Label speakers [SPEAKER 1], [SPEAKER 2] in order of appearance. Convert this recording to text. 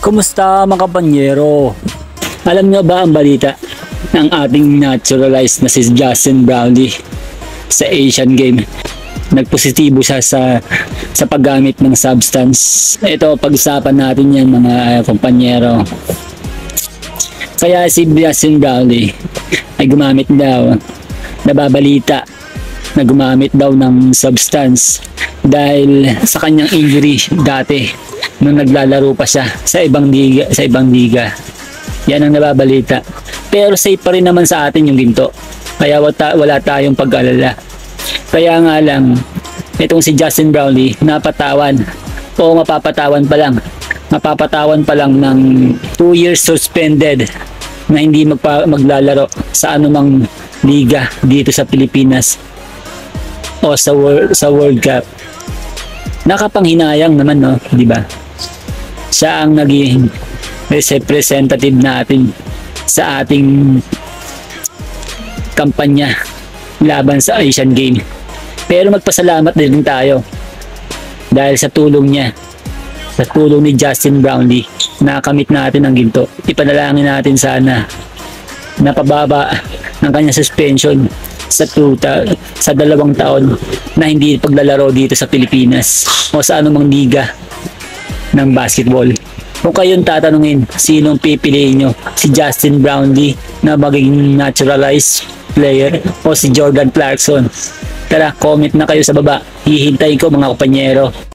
[SPEAKER 1] Kumusta mga kapanyero? Alam nyo ba ang balita ng ating naturalized na si Justin Brownlee sa Asian Game? Nagpositibo siya sa paggamit ng substance. Ito, pag-usapan natin yan mga kompanyero. Kaya si Justin Brownlee ay gumamit daw, nababalita na gumamit daw ng substance dahil sa kanyang injury dati nung naglalaro pa siya sa ibang liga. Yan ang nababalita. Pero safe pa rin naman sa atin yung ginto. Kaya wala tayong pag-alala. Kaya nga lang, itong si Justin Brownlee napatawan o mapapatawan pa lang ng 2 years suspended na hindi maglalaro sa anumang liga dito sa Pilipinas o sa World Cup. Nakapanghinayang naman, no, di ba? Siya ang naging representative natin sa ating kampanya laban sa Asian Game. Pero magpasalamat din tayo dahil sa tulong niya, sa tulong ni Justin Brownlee, nakamit natin ang ginto. Ipanalangin natin sana na pababa ng kanyang suspension sa 2 taon na hindi paglalaro dito sa Pilipinas o sa anumang liga ng basketball. Kung kayong tatanungin, sinong pipiliin nyo? Si Justin Brownlee na maging naturalized player o si Jordan Clarkson? Tara, comment na kayo sa baba. Hihintayin ko mga kapanyero.